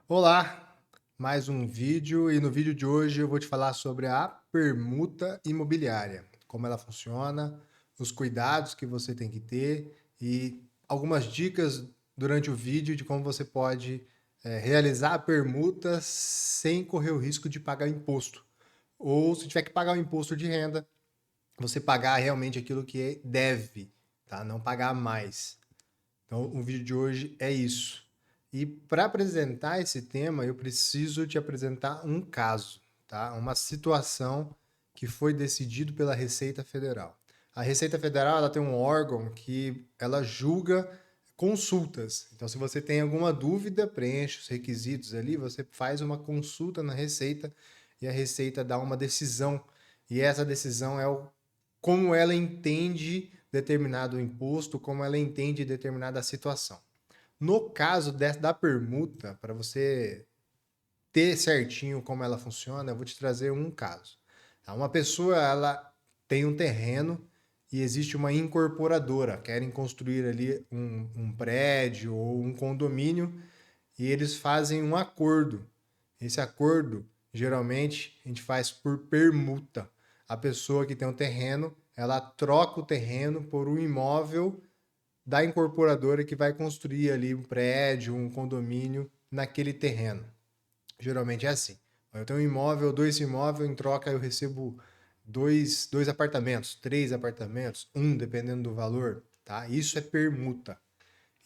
Olá, mais um vídeo e no vídeo de hoje eu vou te falar sobre a permuta imobiliária, como ela funciona, os cuidados que você tem que ter e algumas dicas durante o vídeo de como você pode realizar a permuta sem correr o risco de pagar imposto. Ou se tiver que pagar o imposto de renda, você pagar realmente aquilo que deve, tá? Não pagar mais. Então, o vídeo de hoje é isso. E para apresentar esse tema, eu preciso te apresentar um caso, tá? Uma situação que foi decidido pela Receita Federal. A Receita Federal, ela tem um órgão que ela julga consultas. Então, se você tem alguma dúvida, preenche os requisitos ali, você faz uma consulta na Receita e a Receita dá uma decisão. E essa decisão é como ela entende determinado imposto, como ela entende determinada situação. No caso da permuta, para você ter certinho como ela funciona, eu vou te trazer um caso. Uma pessoa ela tem um terreno e existe uma incorporadora, querem construir ali um prédio ou um condomínio e eles fazem um acordo. Esse acordo, geralmente, a gente faz por permuta. A pessoa que tem um terreno, ela troca o terreno por um imóvel da incorporadora que vai construir ali um prédio, um condomínio naquele terreno. Geralmente é assim. Eu tenho um imóvel, dois imóveis, em troca eu recebo dois apartamentos, três apartamentos, um, dependendo do valor, tá? Isso é permuta.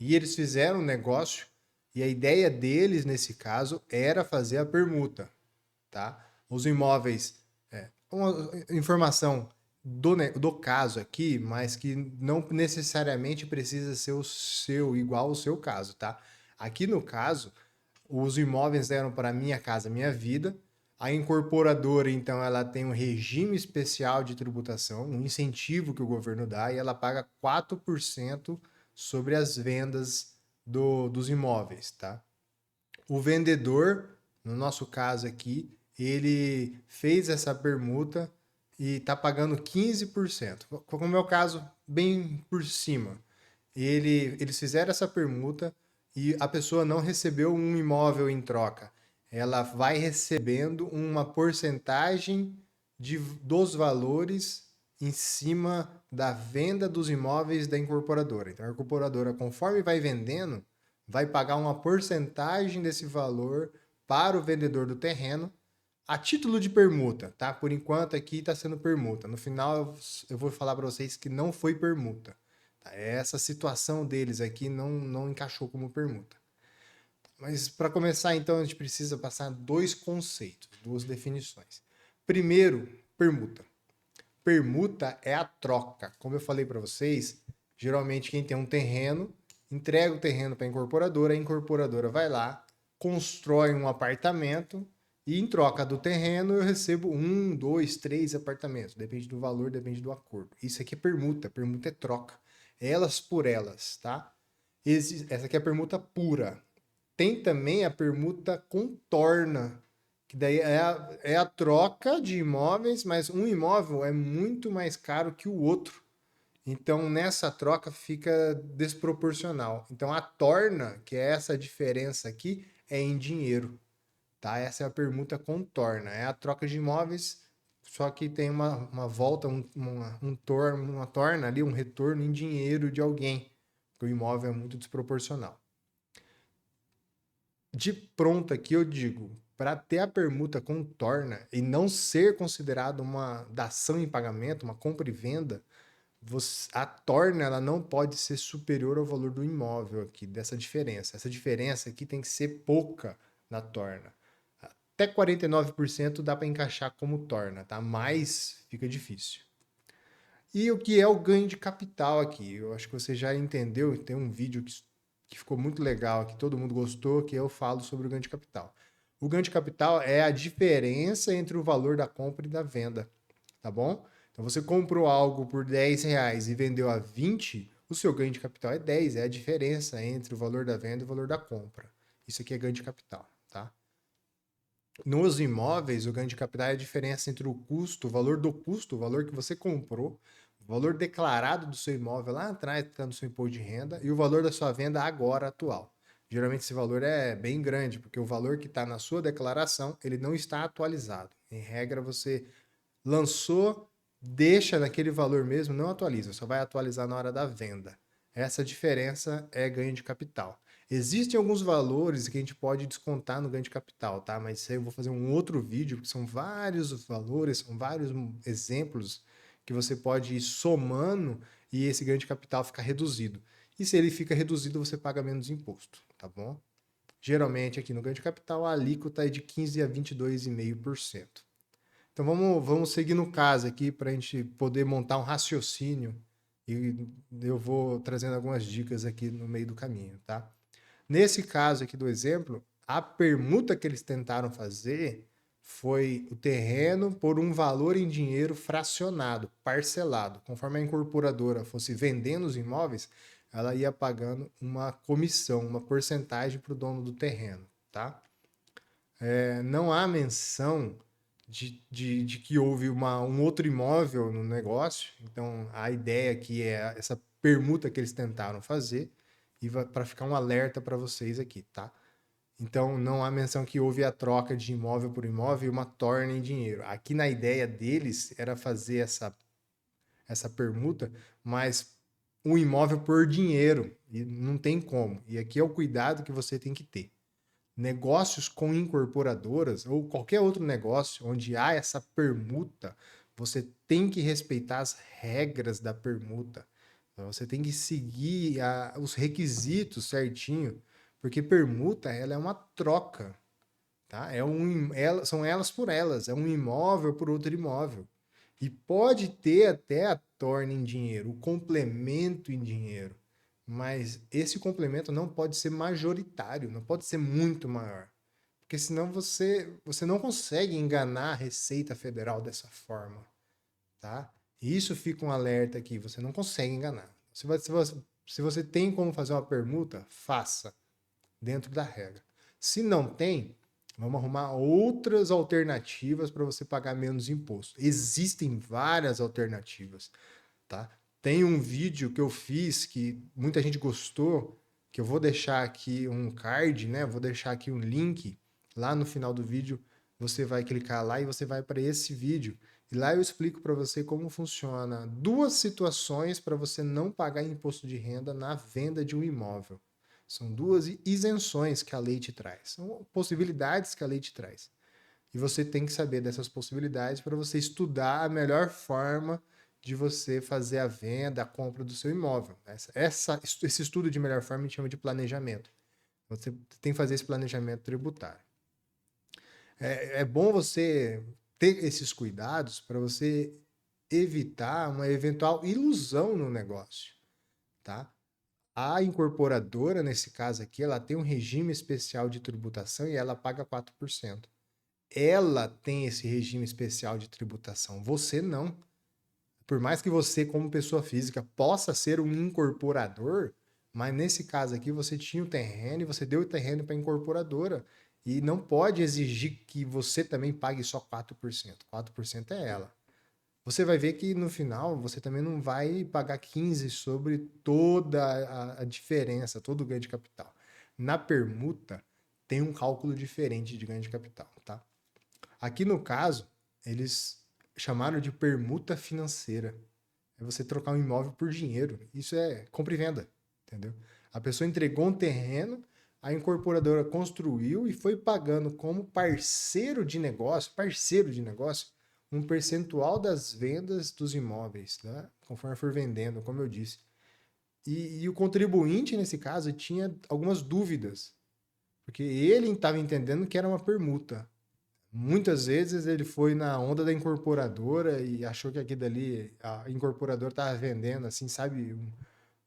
E eles fizeram um negócio e a ideia deles, nesse caso, era fazer a permuta, tá? Os imóveis, uma informação do caso aqui, mas que não necessariamente precisa ser o seu, igual ao seu caso, tá? Aqui no caso, os imóveis eram para Minha Casa Minha Vida. A incorporadora, então, ela tem um regime especial de tributação, um incentivo que o governo dá, e ela paga 4% sobre as vendas dos imóveis, tá? O vendedor, no nosso caso aqui, ele fez essa permuta e está pagando 15%. Como é o meu caso, bem por cima. Eles fizeram essa permuta e a pessoa não recebeu um imóvel em troca. Ela vai recebendo uma porcentagem dos valores em cima da venda dos imóveis da incorporadora. Então, a incorporadora, conforme vai vendendo, vai pagar uma porcentagem desse valor para o vendedor do terreno a título de permuta, tá? Por enquanto aqui está sendo permuta. No final eu vou falar para vocês que não foi permuta. Tá? Essa situação deles aqui não encaixou como permuta. Mas para começar, então, a gente precisa passar dois conceitos, duas definições. Primeiro, permuta. Permuta é a troca. Como eu falei para vocês, geralmente quem tem um terreno entrega o terreno para a incorporadora vai lá, constrói um apartamento e em troca do terreno eu recebo um, dois, três apartamentos. Depende do valor, depende do acordo. Isso aqui é permuta. Permuta é troca. Elas por elas, tá? Essa aqui é a permuta pura. Tem também a permuta contorna, que daí é a troca de imóveis, mas um imóvel é muito mais caro que o outro. Então, nessa troca fica desproporcional. Então, a torna, que é essa diferença aqui, é em dinheiro, tá? Essa é a permuta contorna. É a troca de imóveis, só que tem uma volta, uma torna ali, um retorno em dinheiro de alguém, porque o imóvel é muito desproporcional. De pronto aqui eu digo, para ter a permuta com torna e não ser considerado uma dação em pagamento, uma compra e venda, a torna ela não pode ser superior ao valor do imóvel aqui, dessa diferença. Essa diferença aqui tem que ser pouca na torna. Até 49% dá para encaixar como torna, tá? Mais fica difícil. E o que é o ganho de capital aqui? Eu acho que você já entendeu, tem um vídeo que ficou muito legal, que todo mundo gostou, que eu falo sobre o ganho de capital. O ganho de capital é a diferença entre o valor da compra e da venda, tá bom? Então você comprou algo por R$ 10 e vendeu a 20, o seu ganho de capital é 10, é a diferença entre o valor da venda e o valor da compra. Isso aqui é ganho de capital, tá? Nos imóveis, o ganho de capital é a diferença entre o custo, o valor do custo, o valor que você comprou, o valor declarado do seu imóvel lá atrás, está no seu imposto de renda, e o valor da sua venda agora, atual. Geralmente esse valor é bem grande, porque o valor que está na sua declaração, ele não está atualizado. Em regra, você lançou, deixa naquele valor mesmo, não atualiza, só vai atualizar na hora da venda. Essa diferença é ganho de capital. Existem alguns valores que a gente pode descontar no ganho de capital, tá? Mas isso aí eu vou fazer um outro vídeo, porque são vários valores, são vários exemplos que você pode ir somando e esse ganho de capital fica reduzido. E se ele fica reduzido, você paga menos imposto, tá bom? Geralmente aqui no ganho de capital a alíquota é de 15 a 22,5%. Então vamos seguir no caso aqui para a gente poder montar um raciocínio e eu vou trazendo algumas dicas aqui no meio do caminho, tá? Nesse caso aqui do exemplo, a permuta que eles tentaram fazer foi o terreno por um valor em dinheiro fracionado, parcelado. Conforme a incorporadora fosse vendendo os imóveis, ela ia pagando uma comissão, uma porcentagem para o dono do terreno, tá? Não há menção de que houve um outro imóvel no negócio. Então, a ideia aqui é essa permuta que eles tentaram fazer e para ficar um alerta para vocês aqui, tá? Então, não há menção que houve a troca de imóvel por imóvel e uma torna em dinheiro. Aqui na ideia deles era fazer essa permuta, mas um imóvel por dinheiro, e não tem como. E aqui é o cuidado que você tem que ter. Negócios com incorporadoras ou qualquer outro negócio onde há essa permuta, você tem que respeitar as regras da permuta. Então, você tem que seguir os requisitos certinho, porque permuta ela é uma troca, tá? São elas por elas, é um imóvel por outro imóvel. E pode ter até a torna em dinheiro, o complemento em dinheiro. Mas esse complemento não pode ser majoritário, não pode ser muito maior. Porque senão você não consegue enganar a Receita Federal dessa forma, tá? E isso fica um alerta aqui, você não consegue enganar. Se você tem como fazer uma permuta, faça dentro da regra. Se não tem, vamos arrumar outras alternativas para você pagar menos imposto. Existem várias alternativas, tá? Tem um vídeo que eu fiz que muita gente gostou, que eu vou deixar aqui um card, né? Vou deixar aqui um link lá no final do vídeo. Você vai clicar lá e você vai para esse vídeo. E lá eu explico para você como funciona duas situações para você não pagar imposto de renda na venda de um imóvel. São duas isenções que a lei te traz. São possibilidades que a lei te traz. E você tem que saber dessas possibilidades para você estudar a melhor forma de você fazer a venda, a compra do seu imóvel. Esse estudo de melhor forma a gente chama de planejamento. Você tem que fazer esse planejamento tributário. É bom você ter esses cuidados para você evitar uma eventual ilusão no negócio, tá? A incorporadora, nesse caso aqui, ela tem um regime especial de tributação e ela paga 4%. Ela tem esse regime especial de tributação, você não. Por mais que você, como pessoa física, possa ser um incorporador, mas nesse caso aqui você tinha o terreno e você deu o terreno para a incorporadora e não pode exigir que você também pague só 4%. 4% é ela. Você vai ver que no final você também não vai pagar 15 sobre toda a diferença, todo o ganho de capital. Na permuta tem um cálculo diferente de ganho de capital, tá? Aqui no caso, eles chamaram de permuta financeira. É você trocar um imóvel por dinheiro. Isso é compra e venda, entendeu? A pessoa entregou um terreno, a incorporadora construiu e foi pagando como parceiro de negócio, um percentual das vendas dos imóveis, né? Conforme for vendendo, como eu disse. E o contribuinte, nesse caso, tinha algumas dúvidas, porque ele estava entendendo que era uma permuta. Muitas vezes ele foi na onda da incorporadora e achou que aquilo dali, a incorporadora estava vendendo, assim, sabe,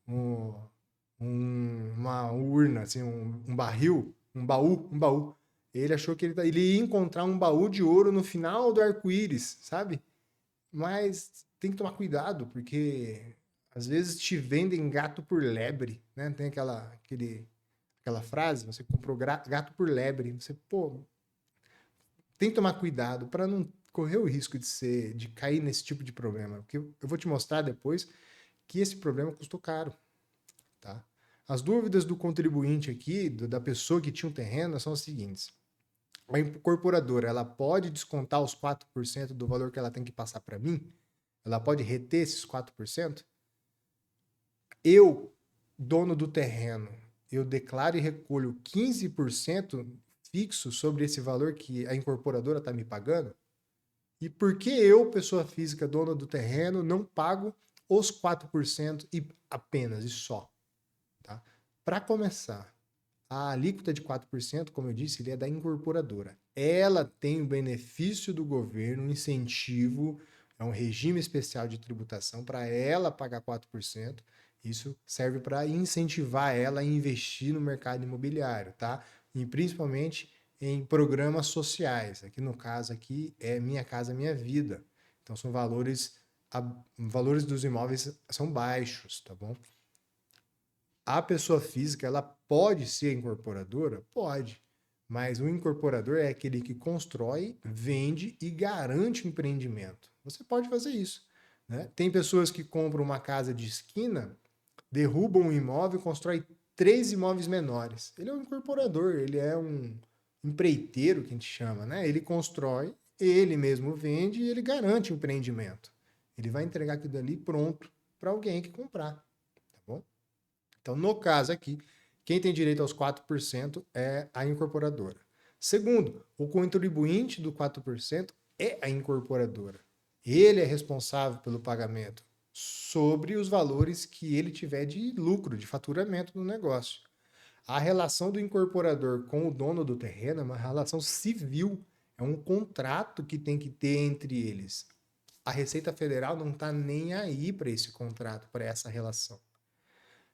um- uma urna, assim, um barril, um baú. Ele achou que ele ia encontrar um baú de ouro no final do arco-íris, sabe? Mas tem que tomar cuidado, porque às vezes te vendem gato por lebre, né? Tem aquela frase, você comprou gato por lebre. Você, pô, tem que tomar cuidado para não correr o risco de cair nesse tipo de problema. Porque eu vou te mostrar depois que esse problema custou caro, tá? As dúvidas do contribuinte aqui, da pessoa que tinha um terreno, são as seguintes. A incorporadora, ela pode descontar os 4% do valor que ela tem que passar para mim? Ela pode reter esses 4%? Eu, dono do terreno, eu declaro e recolho 15% fixo sobre esse valor que a incorporadora está me pagando? E por que eu, pessoa física, dona do terreno, não pago os 4% e apenas e só? Tá? Para começar, a alíquota de 4%, como eu disse, ele é da incorporadora. Ela tem o benefício do governo, um incentivo, é um regime especial de tributação para ela pagar 4%. Isso serve para incentivar ela a investir no mercado imobiliário, tá? E principalmente em programas sociais. Aqui no caso aqui é Minha Casa Minha Vida. Então são valores dos imóveis são baixos, tá bom? A pessoa física, ela pode ser incorporadora? Pode. Mas o incorporador é aquele que constrói, vende e garante o empreendimento. Você pode fazer isso. Né? Tem pessoas que compram uma casa de esquina, derrubam um imóvel e constroem 3 imóveis menores. Ele é um incorporador, ele é um empreiteiro, que a gente chama. Né? Ele constrói, ele mesmo vende e ele garante o empreendimento. Ele vai entregar aquilo ali pronto para alguém que comprar. Tá bom? Então, no caso aqui, quem tem direito aos 4% é a incorporadora. Segundo, o contribuinte do 4% é a incorporadora. Ele é responsável pelo pagamento sobre os valores que ele tiver de lucro, de faturamento no negócio. A relação do incorporador com o dono do terreno é uma relação civil, é um contrato que tem que ter entre eles. A Receita Federal não está nem aí para esse contrato, para essa relação.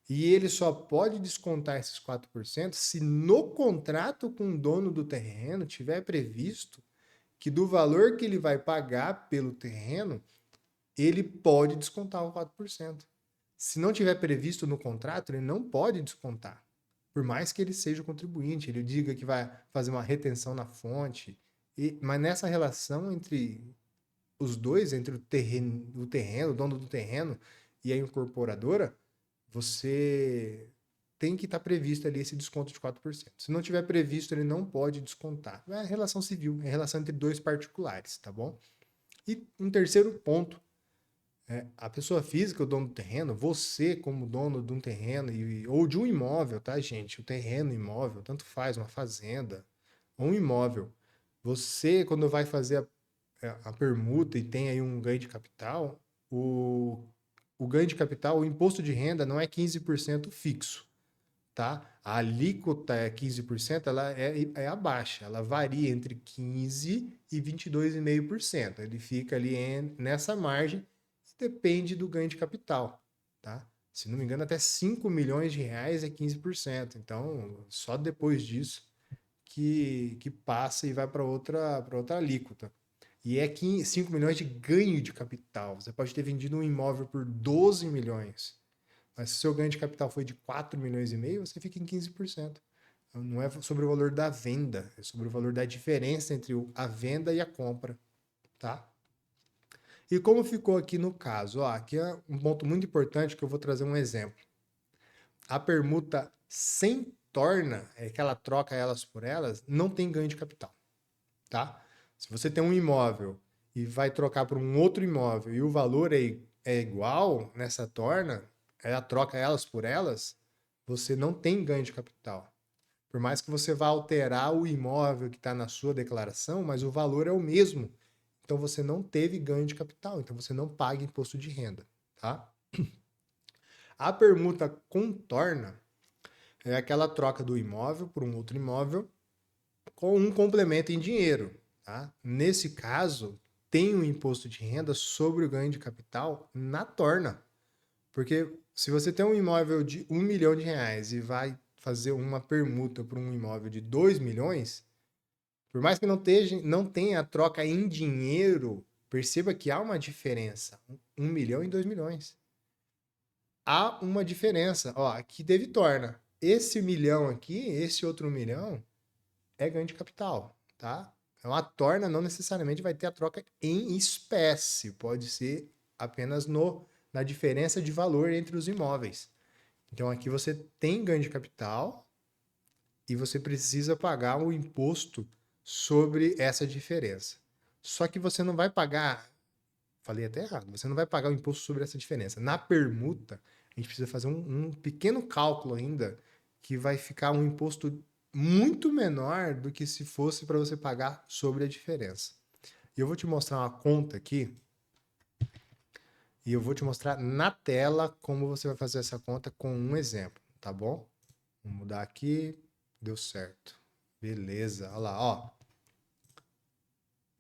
E ele só pode descontar esses 4% se no contrato com o dono do terreno tiver previsto que do valor que ele vai pagar pelo terreno, ele pode descontar o 4%. Se não tiver previsto no contrato, ele não pode descontar. Por mais que ele seja o contribuinte, ele diga que vai fazer uma retenção na fonte. Mas nessa relação entre os dois, entre o dono do terreno e a incorporadora, você tem que estar previsto ali esse desconto de 4%. Se não tiver previsto, ele não pode descontar. É relação civil, é relação entre dois particulares, tá bom? E um terceiro ponto, a pessoa física, o dono do terreno, você como dono de um terreno ou de um imóvel, tá, gente? O terreno, imóvel, tanto faz, uma fazenda ou um imóvel. Você, quando vai fazer a permuta e tem aí um ganho de capital, o ganho de capital, o imposto de renda não é 15% fixo, tá? A alíquota é 15%, ela é abaixo, ela varia entre 15% e 22,5%. Ele fica ali nessa margem, depende do ganho de capital, tá? Se não me engano, até 5 milhões de reais é 15%. Então, só depois disso que passa e vai para outra alíquota. E é 5 milhões de ganho de capital. Você pode ter vendido um imóvel por 12 milhões. Mas se o seu ganho de capital foi de 4 milhões e meio, você fica em 15%. Então, não é sobre o valor da venda, é sobre o valor da diferença entre a venda e a compra, tá? E como ficou aqui no caso? Ó, aqui é um ponto muito importante que eu vou trazer um exemplo. A permuta sem torna, é que ela troca elas por elas, não tem ganho de capital, tá? Se você tem um imóvel e vai trocar por um outro imóvel e o valor é igual nessa torna, ela troca elas por elas, você não tem ganho de capital. Por mais que você vá alterar o imóvel que está na sua declaração, mas o valor é o mesmo. Então você não teve ganho de capital, então você não paga imposto de renda, tá? A permuta contorna é aquela troca do imóvel por um outro imóvel com um complemento em dinheiro, tá? Nesse caso, tem um imposto de renda sobre o ganho de capital na torna. Porque se você tem um imóvel de 1 milhão de reais e vai fazer uma permuta por um imóvel de 2 milhões, por mais que não tenha a troca em dinheiro, perceba que há uma diferença. 1 milhão e 2 milhões. Há uma diferença. Ó, aqui teve torna. Esse milhão aqui, esse outro 1 milhão, é ganho de capital, tá? Então a torna não necessariamente vai ter a troca em espécie, pode ser apenas na diferença de valor entre os imóveis. Então aqui você tem ganho de capital e você precisa pagar o imposto sobre essa diferença. Só que você não vai pagar, falei até errado, você não vai pagar o imposto sobre essa diferença. Na permuta, a gente precisa fazer um pequeno cálculo ainda, que vai ficar um imposto muito menor do que se fosse para você pagar sobre a diferença. E eu vou te mostrar uma conta aqui, e eu vou te mostrar na tela como você vai fazer essa conta com um exemplo, tá bom? Vou mudar aqui, deu certo. Beleza, olha lá, ó.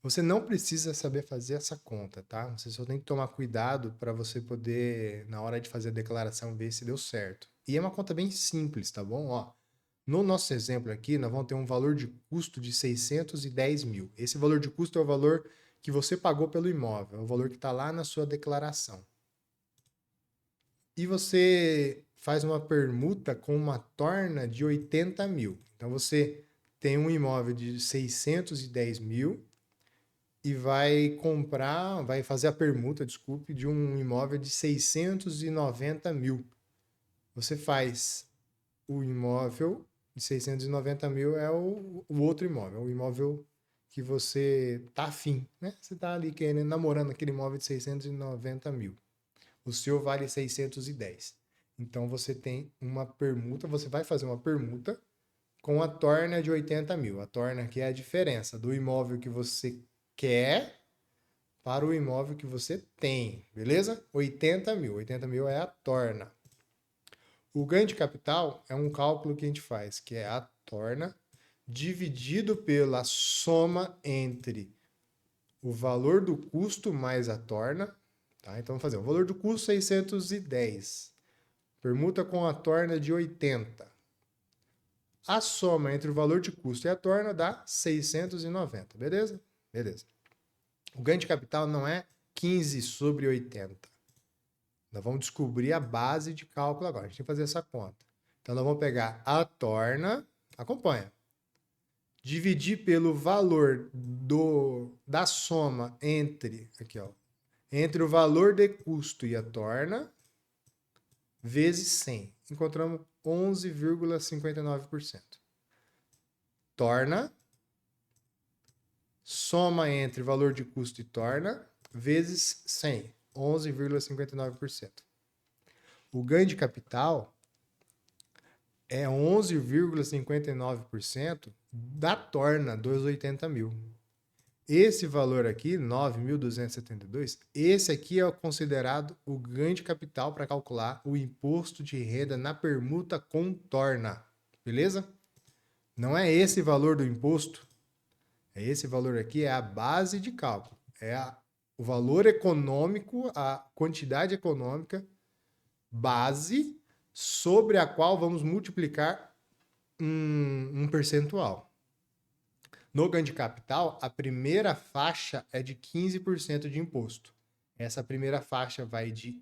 Você não precisa saber fazer essa conta, tá? Você só tem que tomar cuidado para você poder, na hora de fazer a declaração, ver se deu certo. E é uma conta bem simples, tá bom? Ó, no nosso exemplo aqui, nós vamos ter um valor de custo de 610 mil. Esse valor de custo é o valor que você pagou pelo imóvel, é o valor que está lá na sua declaração. E você faz uma permuta com uma torna de 80 mil. Então você tem um imóvel de 610 mil e vai fazer a permuta, desculpe, de um imóvel de 690 mil. Você faz o imóvel de 690 mil é o outro imóvel, o imóvel que você tá afim, né? Você tá ali querendo, namorando aquele imóvel de 690 mil. O seu vale 610. Então você tem uma permuta, você vai fazer uma permuta com a torna de 80 mil. A torna que é a diferença do imóvel que você quer para o imóvel que você tem, beleza? 80 mil. 80 mil é a torna. O ganho de capital é um cálculo que a gente faz, que é a torna dividido pela soma entre o valor do custo mais a torna. Tá? Então, vamos fazer o valor do custo 610. Permuta com a torna de 80. A soma entre o valor de custo e a torna dá 690, beleza? Beleza. O ganho de capital não é 15 sobre 80. Nós vamos descobrir a base de cálculo agora. A gente tem que fazer essa conta. Então, nós vamos pegar a torna, acompanha, dividir pelo valor da soma entre, aqui ó, entre o valor de custo e a torna, vezes 100. Encontramos 11,59%. Torna, soma entre valor de custo e torna, vezes 100. 11,59%. O ganho de capital é 11,59% da torna dos 80 mil. Esse valor aqui, 9.272, esse aqui é considerado o ganho de capital para calcular o imposto de renda na permuta com torna. Beleza? Não é esse valor do imposto. É esse valor aqui, é a base de cálculo. O valor econômico, a quantidade econômica base sobre a qual vamos multiplicar um percentual. No ganho de capital, a primeira faixa é de 15% de imposto. Essa primeira faixa vai de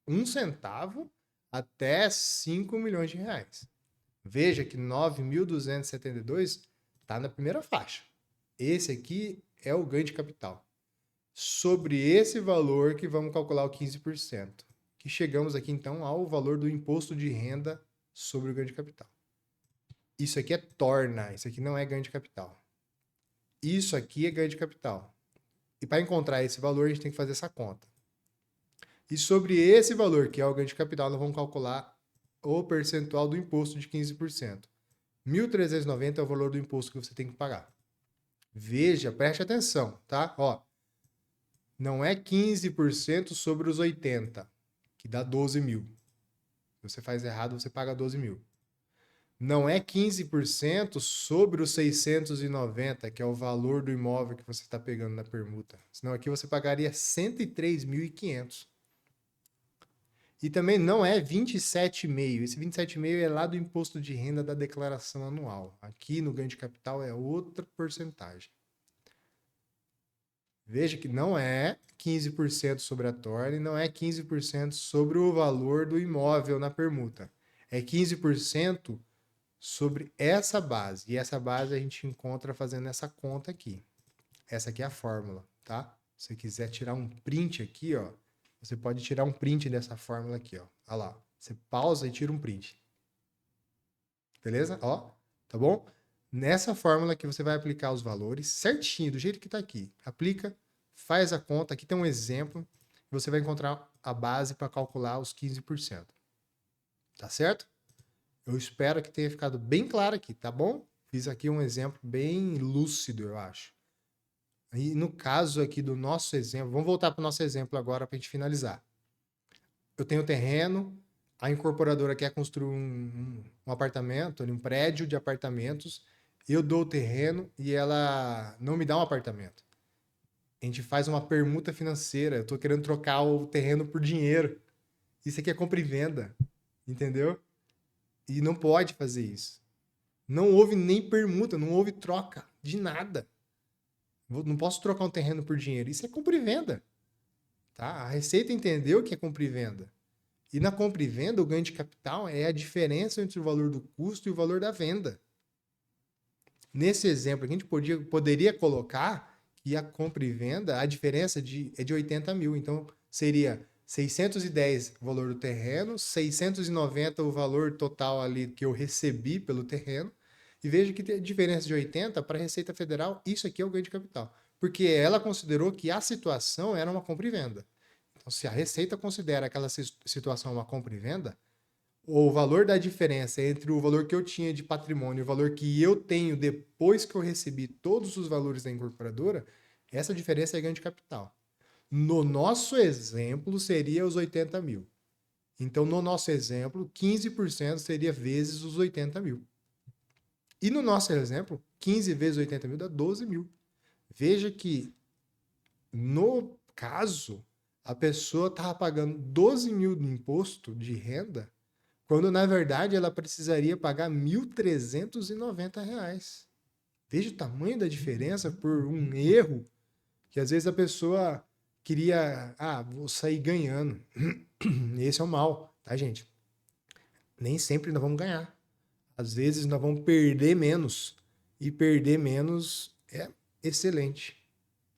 1 centavo até 5 milhões de reais. Veja que 9.272 está na primeira faixa. Esse aqui é o ganho de capital. Sobre esse valor que vamos calcular o 15%. Que chegamos aqui então ao valor do imposto de renda sobre o ganho de capital. Isso aqui é torna, isso aqui não é ganho de capital. Isso aqui é ganho de capital. E para encontrar esse valor, a gente tem que fazer essa conta. E sobre esse valor, que é o ganho de capital, nós vamos calcular o percentual do imposto de 15%. 1.390 é o valor do imposto que você tem que pagar. Veja, preste atenção, tá? Ó, não é 15% sobre os 80, que dá 12 mil. Se você faz errado, você paga 12 mil. Não é 15% sobre os 690, que é o valor do imóvel que você está pegando na permuta. Senão aqui você pagaria 103.500. E também não é 27,5%. Esse 27,5% é lá do imposto de renda da declaração anual. Aqui no ganho de capital é outra porcentagem. Veja que não é 15% sobre a torna e não é 15% sobre o valor do imóvel na permuta. É 15% sobre essa base. E essa base a gente encontra fazendo essa conta aqui. Essa aqui é a fórmula, tá? Se você quiser tirar um print aqui, ó, você pode tirar um print dessa fórmula aqui, ó. Olha lá. Você pausa e tira um print. Beleza? Ó, tá bom? Nessa fórmula que você vai aplicar os valores certinho, do jeito que está aqui. Aplica, faz a conta. Aqui tem um exemplo. Você vai encontrar a base para calcular os 15%. Tá certo? Eu espero que tenha ficado bem claro aqui, tá bom? Fiz aqui um exemplo bem lúcido, eu acho. E no caso aqui do nosso exemplo, vamos voltar para o nosso exemplo agora para a gente finalizar. Eu tenho terreno, a incorporadora quer construir um apartamento, um prédio de apartamentos, eu dou o terreno e ela não me dá um apartamento. A gente faz uma permuta financeira, eu estou querendo trocar o terreno por dinheiro. Isso aqui é compra e venda, entendeu? E não pode fazer isso. Não houve nem permuta, não houve troca de nada. Não posso trocar um terreno por dinheiro. Isso é compra e venda. Tá? A Receita entendeu que é compra e venda. E na compra e venda, o ganho de capital é a diferença entre o valor do custo e o valor da venda. Nesse exemplo, a gente poderia colocar que a compra e venda, a diferença é de 80 mil. Então, seria 610 o valor do terreno, 690 o valor total ali que eu recebi pelo terreno. E veja que tem diferença de 80 para a Receita Federal, isso aqui é o ganho de capital. Porque ela considerou que a situação era uma compra e venda. Então, se a Receita considera aquela situação uma compra e venda, o valor da diferença entre o valor que eu tinha de patrimônio e o valor que eu tenho depois que eu recebi todos os valores da incorporadora, essa diferença é ganho de capital. No nosso exemplo, seria os 80 mil. Então, no nosso exemplo, 15% seria vezes os 80 mil. E no nosso exemplo, 15 vezes 80 mil dá 12 mil. Veja que, no caso, a pessoa estava pagando 12 mil de imposto de renda, quando na verdade ela precisaria pagar R$ 1.390. Veja o tamanho da diferença por um erro que às vezes a pessoa queria, vou sair ganhando. Esse é o mal, tá, gente? Nem sempre nós vamos ganhar. Às vezes nós vamos perder menos. E perder menos é excelente.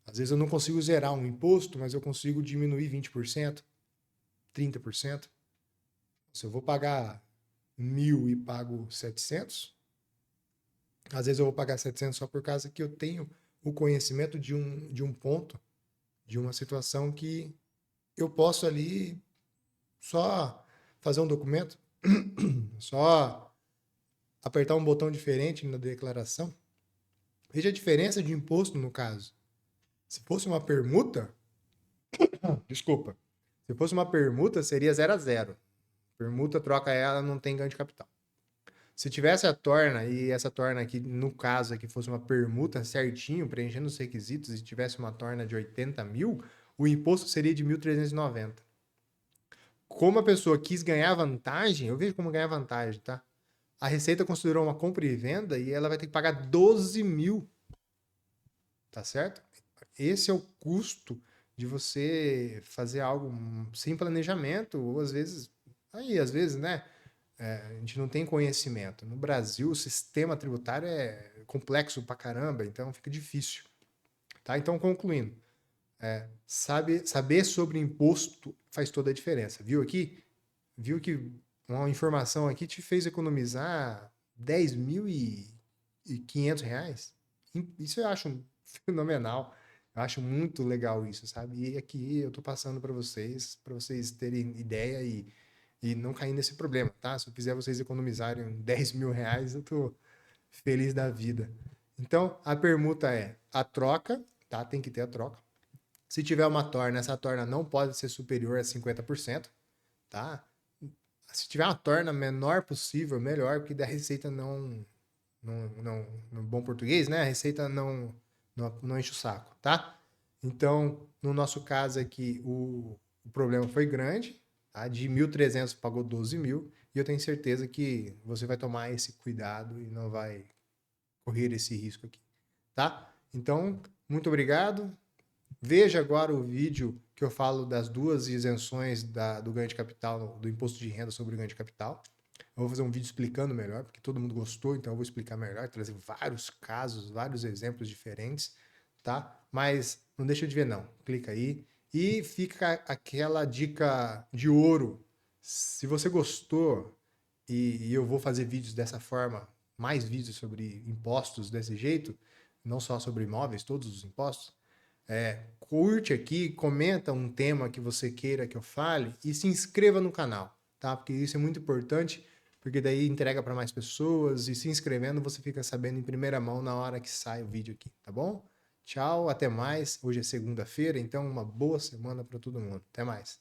Às vezes eu não consigo zerar um imposto, mas eu consigo diminuir 20%, 30%. Se eu vou pagar 1.000 e pago 700, às vezes eu vou pagar 700 só por causa que eu tenho o conhecimento de um ponto, de uma situação que eu posso ali só fazer um documento, só apertar um botão diferente na declaração. Veja a diferença de imposto no caso. Se fosse uma permuta, desculpa, se fosse uma permuta seria 0 a 0. Permuta, troca ela, não tem ganho de capital. Se tivesse a torna, e essa torna aqui, no caso aqui, fosse uma permuta certinho, preenchendo os requisitos, e tivesse uma torna de 80 mil, o imposto seria de 1.390. Como a pessoa quis ganhar vantagem, eu vejo como ganhar vantagem, tá? A Receita considerou uma compra e venda e ela vai ter que pagar 12 mil. Tá certo? Esse é o custo de você fazer algo sem planejamento, ou às vezes, né? A gente não tem conhecimento. No Brasil, o sistema tributário é complexo pra caramba, então fica difícil. Tá? Então, concluindo, saber sobre imposto faz toda a diferença. Viu aqui? Viu que uma informação aqui te fez economizar R$ 10.500? Isso eu acho fenomenal. Eu acho muito legal isso, sabe? E aqui eu tô passando para vocês terem ideia e não cair nesse problema, tá? Se eu fizer vocês economizarem R$ 10.000, eu tô feliz da vida. Então, a permuta é a troca, tá? Tem que ter a troca. Se tiver uma torna, essa torna não pode ser superior a 50%, tá? Se tiver uma torna menor possível, melhor, porque da receita no bom português, né? A receita não enche o saco, tá? Então, no nosso caso aqui, o problema foi grande, tá? De 1.300 pagou 12 mil, e eu tenho certeza que você vai tomar esse cuidado e não vai correr esse risco aqui, tá? Então, muito obrigado. Veja agora o vídeo que eu falo das duas isenções do ganho de capital, do imposto de renda sobre o ganho de capital. Eu vou fazer um vídeo explicando melhor, porque todo mundo gostou, então eu vou explicar melhor, trazer vários casos, vários exemplos diferentes, tá? Mas não deixa de ver não, clica aí. E fica aquela dica de ouro. Se você gostou e eu vou fazer vídeos dessa forma, mais vídeos sobre impostos desse jeito, não só sobre imóveis, todos os impostos, curte aqui, comenta um tema que você queira que eu fale e se inscreva no canal, tá? Porque isso é muito importante, porque daí entrega para mais pessoas e se inscrevendo você fica sabendo em primeira mão na hora que sai o vídeo aqui, tá bom? Tchau, até mais. Hoje é segunda-feira, então uma boa semana para todo mundo. Até mais.